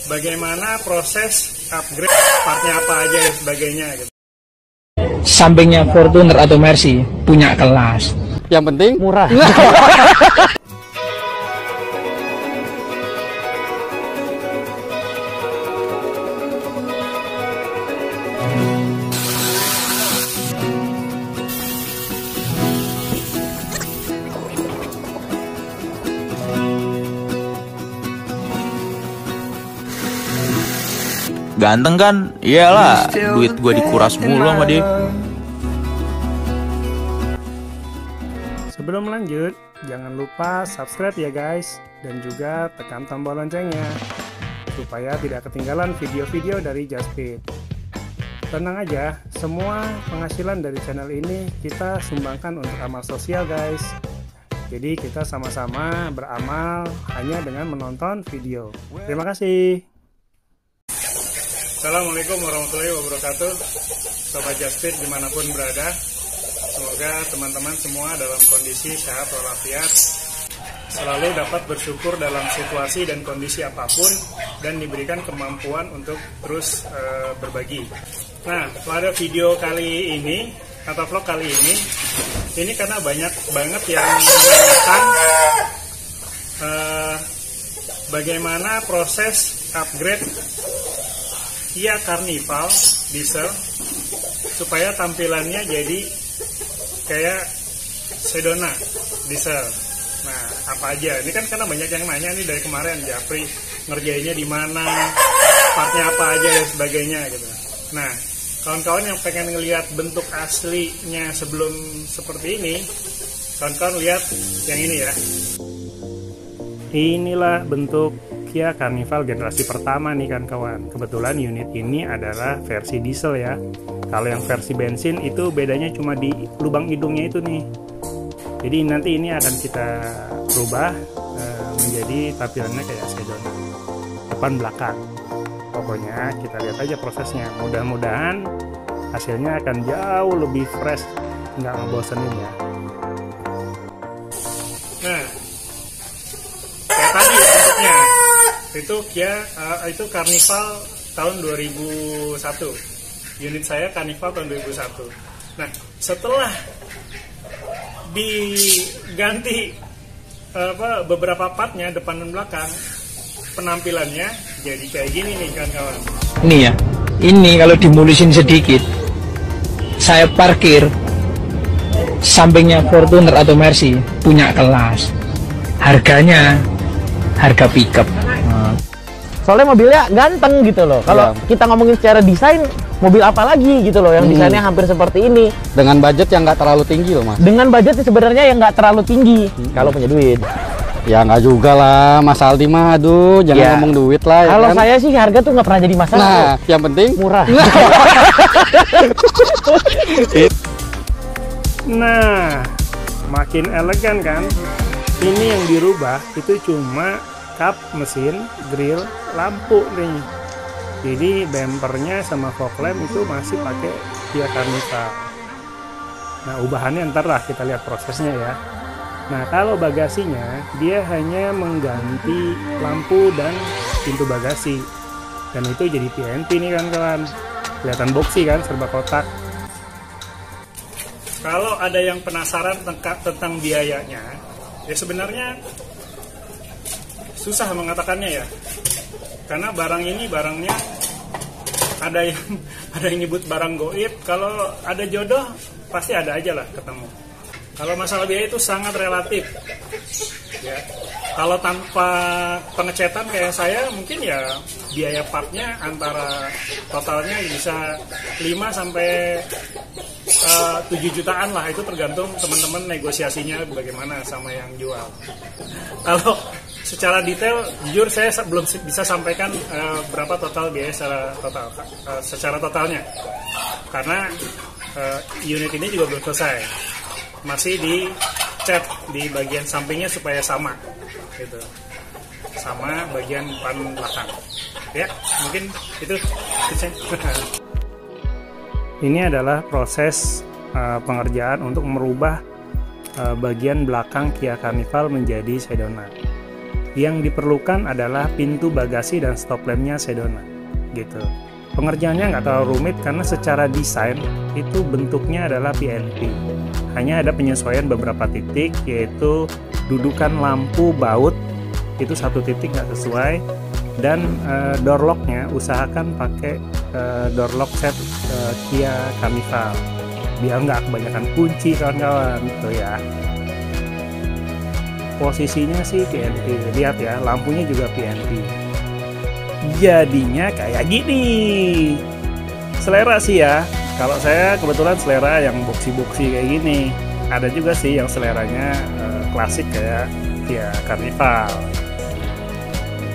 bagaimana proses upgrade partnya apa aja dan sebagainya gitu. Sampingnya Fortuner atau Mercy punya kelas. Yang penting murah. Ganteng kan? Iyalah, duit gue dikuras mulu sama dia. Sebelum lanjut, jangan lupa subscribe ya guys, dan juga tekan tombol loncengnya supaya tidak ketinggalan video-video dari Justfit. Tenang aja, semua penghasilan dari channel ini kita sumbangkan untuk amal sosial guys. Jadi kita sama-sama beramal hanya dengan menonton video. Terima kasih. Assalamualaikum warahmatullahi wabarakatuh, Sobat Justfit dimanapun berada. Semoga teman-teman semua dalam kondisi sehat walafiat, selalu dapat bersyukur dalam situasi dan kondisi apapun, dan diberikan kemampuan untuk terus berbagi. Nah, pada video kali ini atau vlog kali ini karena banyak banget yang menanyakan bagaimana proses upgrade Kia Carnival diesel supaya tampilannya jadi kayak Sedona diesel. Nah, apa aja? Ini kan karena banyak yang nanya nih dari kemarin, Japri ngerjainnya di mana, partnya apa aja dan sebagainya gitu. Nah, kawan-kawan yang pengen ngelihat bentuk aslinya sebelum seperti ini, kawan-kawan lihat yang ini ya. Inilah bentuk Kia Carnival generasi pertama nih kan kawan. Kebetulan unit ini adalah versi diesel ya. Kalau yang versi bensin itu bedanya cuma di lubang hidungnya itu nih. Jadi nanti ini akan kita rubah menjadi tampilannya kayak Sedona, depan belakang. Pokoknya kita lihat aja prosesnya. Mudah-mudahan hasilnya akan jauh lebih fresh, nggak ngebosenin ya. Nah, kayak tadi bentuknya itu Kia itu Carnival tahun 2001. Unit saya Carnival tahun 2001. Nah, setelah diganti beberapa partnya depan dan belakang, penampilannya jadi kayak gini nih kan kawan. Ini ya, ini kalau dimulusin sedikit, saya parkir sampingnya Fortuner atau Mercy punya kelas. Harganya harga pickup. Soalnya mobilnya ganteng gitu loh. Kalau kita ngomongin secara desain, mobil apa lagi gitu loh yang desainnya hampir seperti ini. Dengan budget yang nggak terlalu tinggi loh mas. Dengan budget sebenarnya yang nggak terlalu tinggi kalau punya duit. Ya nggak juga lah Mas Aldi mah, aduh jangan ngomong duit lah ya. Kalau kan? Saya sih harga tuh nggak pernah jadi masalah. Nah, yang penting murah. Nah, makin elegan kan? Ini yang dirubah itu cuma kap mesin, grill, lampu nih. Jadi bempernya sama fog lamp itu masih pakai Kia Carnival. Nah, ubahannya ntar lah kita lihat prosesnya ya. Nah, kalau bagasinya dia hanya mengganti lampu dan pintu bagasi, dan itu jadi PNP nih kan kawan. Kelihatan boxy kan, serba kotak. Kalau ada yang penasaran tentang biayanya, ya sebenarnya susah mengatakannya ya, karena barang ini barangnya ada yang nyebut barang goib. Kalau ada jodoh pasti ada aja lah ketemu. Kalau masalah biaya itu sangat relatif ya. Kalau tanpa pengecetan kayak saya, mungkin ya biaya partnya antara totalnya bisa 5 sampai 7 jutaan lah. Itu tergantung teman-teman negosiasinya bagaimana sama yang jual. Kalau secara detail, jujur saya belum bisa sampaikan berapa total biaya secara totalnya, karena unit ini juga belum selesai, masih dicat di bagian sampingnya supaya sama, gitu, sama bagian depan belakang. Ya, mungkin itu. Ini adalah proses pengerjaan untuk merubah bagian belakang Kia Carnival menjadi Sedona. Yang diperlukan adalah pintu bagasi dan stop lampnya Sedona gitu. Pengerjaannya nggak terlalu rumit karena secara desain itu bentuknya adalah PNP. Hanya ada penyesuaian beberapa titik, yaitu dudukan lampu baut itu satu titik nggak sesuai, dan door locknya usahakan pakai door lock set Kia Carnival biar nggak kebanyakan kunci kawan-kawan tuh ya. Posisinya sih PNP, lihat ya, lampunya juga PNP. Jadinya kayak gini. Selera sih ya. Kalau saya kebetulan selera yang boxy-boxy kayak gini. Ada juga sih yang seleranya klasik kayak Kia Carnival.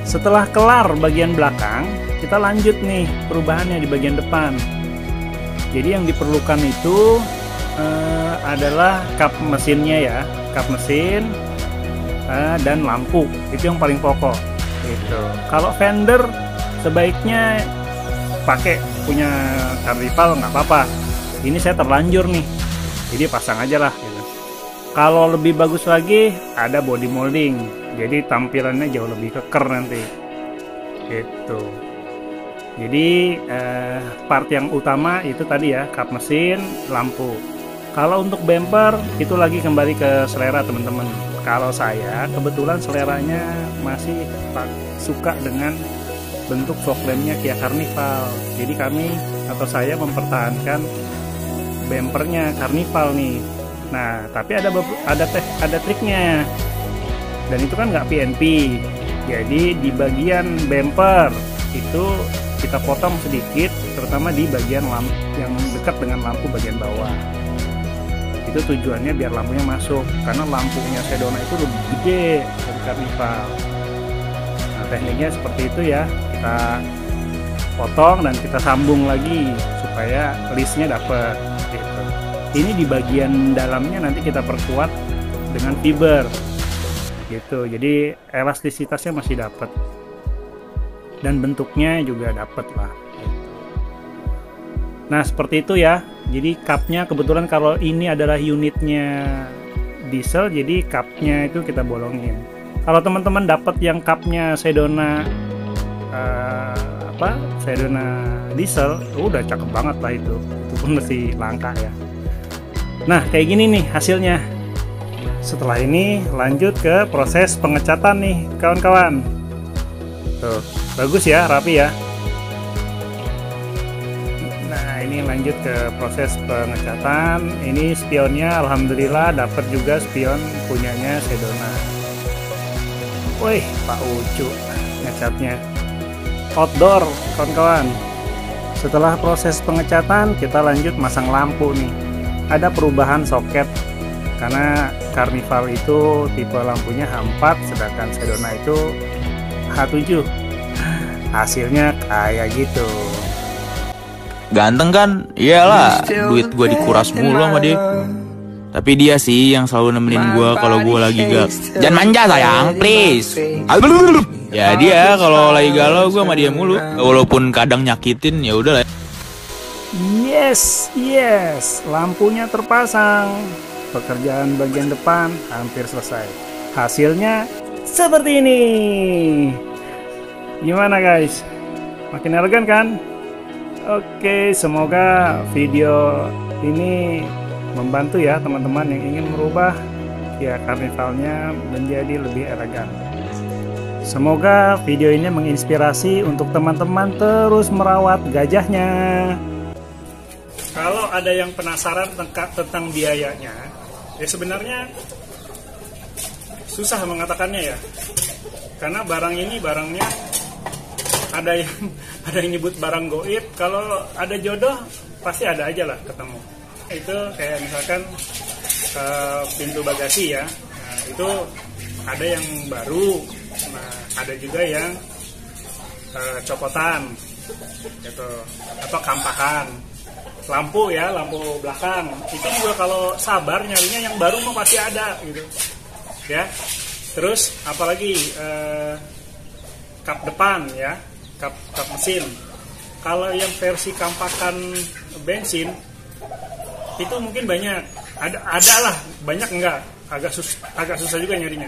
Setelah kelar bagian belakang, kita lanjut nih perubahannya di bagian depan. Jadi yang diperlukan itu adalah kap mesinnya ya, kap mesin dan lampu. Itu yang paling pokok. Gitu. Kalau fender sebaiknya pakai punya Carnival nggak apa-apa. Ini saya terlanjur nih, jadi pasang aja lah. Gitu. Kalau lebih bagus lagi ada body molding, jadi tampilannya jauh lebih keker nanti. Gitu. Jadi part yang utama itu tadi ya, kap mesin, lampu. Kalau untuk bumper itu lagi kembali ke selera teman-teman. Kalau saya kebetulan seleranya masih suka dengan bentuk fog lampnya Kia Carnival. Jadi kami atau saya mempertahankan bumpernya Carnival nih. Nah, tapi ada triknya. Dan itu kan nggak PNP. Jadi di bagian bumper itu kita potong sedikit, terutama di bagian lampu yang dekat dengan lampu bagian bawah. Itu tujuannya biar lampunya masuk, karena lampunya Sedona itu lebih gede dari Carnival. Nah, tekniknya seperti itu ya, kita potong dan kita sambung lagi supaya listnya dapet gitu. Ini di bagian dalamnya nanti kita perkuat dengan fiber gitu, jadi elastisitasnya masih dapet dan bentuknya juga dapet lah. Nah seperti itu ya. Jadi cupnya kebetulan kalau ini adalah unitnya diesel, jadi cupnya itu kita bolongin. Kalau teman-teman dapat yang cupnya Sedona Sedona diesel, udah cakep banget lah itu pun masih langka ya. Nah kayak gini nih hasilnya. Setelah ini lanjut ke proses pengecatan nih kawan-kawan. Tuh bagus ya, rapi ya. Ini lanjut ke proses pengecatan. Ini spionnya alhamdulillah dapat juga spion punyanya Sedona. Wih, Pak Ucu ngecatnya outdoor kawan-kawan. Setelah proses pengecatan kita lanjut masang lampu nih. Ada perubahan soket karena Carnival itu tipe lampunya H4 sedangkan Sedona itu H7. Hasilnya kayak gitu. Ganteng kan? Iyalah, duit gue dikuras mulu sama dia. Tapi dia sih yang selalu nemenin gue kalau gue lagi jangan manja sayang, please. Ya dia kalau lagi galau gue sama dia mulu. Walaupun kadang nyakitin, ya udah lah. Yes, lampunya terpasang. Pekerjaan bagian depan hampir selesai. Hasilnya seperti ini. Gimana guys? Makin elegan kan? Oke, semoga video ini membantu ya teman-teman yang ingin merubah Kia Carnivalnya menjadi lebih elegan. Semoga video ini menginspirasi untuk teman-teman terus merawat gajahnya. Kalau ada yang penasaran tentang biayanya, ya sebenarnya susah mengatakannya ya. Karena barang ini barangnya ada yang nyebut barang goib. Kalau ada jodoh pasti ada aja lah ketemu. Itu kayak misalkan pintu bagasi ya. Nah, itu ada yang baru. Nah, ada juga yang copotan gitu, atau kampakan. Lampu ya, lampu belakang. Itu juga kalau sabar nyarinya yang baru mah pasti ada gitu. Ya. Terus apalagi kap depan ya. Kap mesin. Kalau yang versi kampakan bensin itu mungkin banyak, ada lah, banyak enggak, agak susah juga nyarinya.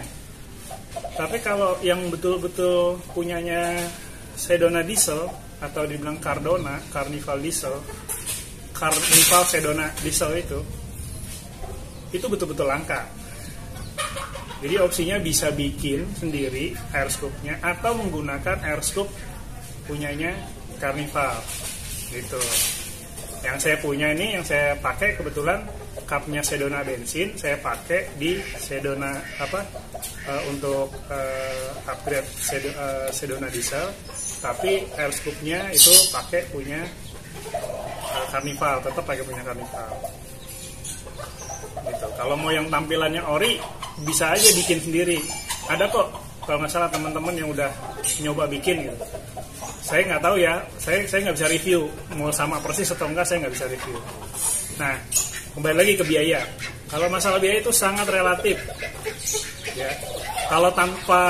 Tapi kalau yang betul-betul punyanya Sedona Diesel atau dibilang Carnival Diesel, Carnival Sedona Diesel itu betul-betul langka. Jadi opsinya bisa bikin sendiri air scoop-nya atau menggunakan air scoop punyanya Carnival gitu. Yang saya punya ini, yang saya pakai kebetulan cupnya Sedona bensin, saya pakai di Sedona untuk upgrade Sedona diesel, tapi air scoopnya itu pakai punya Carnival, tetap pakai punya Carnival. Gitu. Kalau mau yang tampilannya ori, bisa aja bikin sendiri. Ada kok, kalau nggak salah teman-teman yang udah nyoba bikin gitu. Saya nggak tahu ya, saya nggak bisa review mau sama persis atau enggak, saya nggak bisa review. Nah, kembali lagi ke biaya. Kalau masalah biaya itu sangat relatif. Ya, kalau tanpa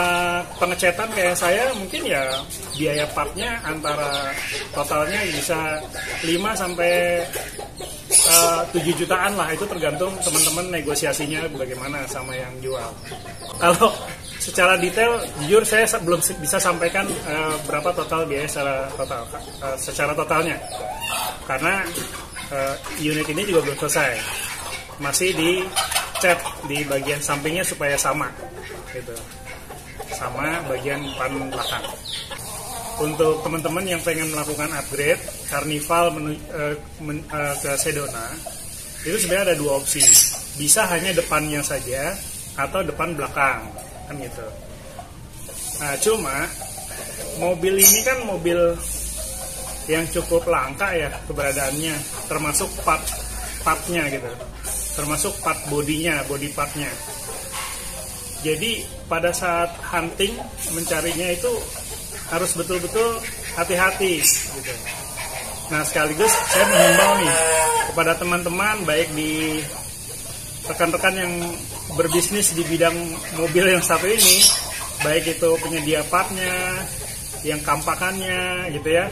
pengecetan kayak saya, mungkin ya biaya partnya antara totalnya bisa 5 sampai 7 jutaan lah. Itu tergantung teman-teman negosiasinya bagaimana sama yang jual. Kalau secara detail, jujur saya belum bisa sampaikan berapa total biaya secara totalnya, karena unit ini juga belum selesai, masih dicat di bagian sampingnya supaya sama, gitu, sama bagian depan belakang. Untuk teman-teman yang pengen melakukan upgrade Carnival ke Sedona, itu sebenarnya ada 2 opsi, bisa hanya depannya saja atau depan belakang. Kan gitu. Nah, cuma mobil ini kan mobil yang cukup langka ya keberadaannya, termasuk partnya gitu, termasuk part bodinya, body partnya. Jadi pada saat hunting mencarinya itu harus betul-betul hati-hati gitu. Nah, sekaligus saya menghimbau nih kepada teman-teman, baik di rekan-rekan yang berbisnis di bidang mobil yang satu ini, baik itu penyedia partnya, yang kampakannya gitu ya,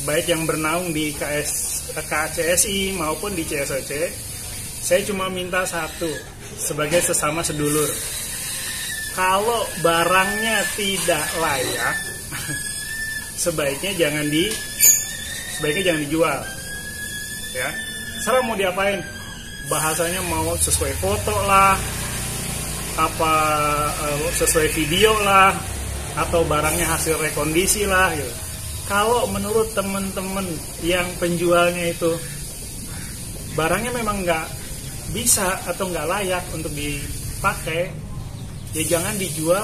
baik yang bernaung di KCSI maupun di CSOC, saya cuma minta satu sebagai sesama sedulur. Kalau barangnya tidak layak, sebaiknya jangan dijual. Ya, serah mau diapain. Bahasanya mau sesuai foto lah, sesuai video lah, atau barangnya hasil rekondisi lah gitu. Kalau menurut teman-teman yang penjualnya itu barangnya memang nggak bisa atau nggak layak untuk dipakai, ya jangan dijual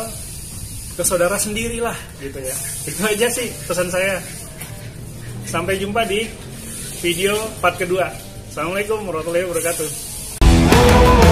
ke saudara sendirilah gitu ya. Itu aja sih pesan saya. Sampai jumpa di video part kedua. Assalamualaikum warahmatullahi wabarakatuh.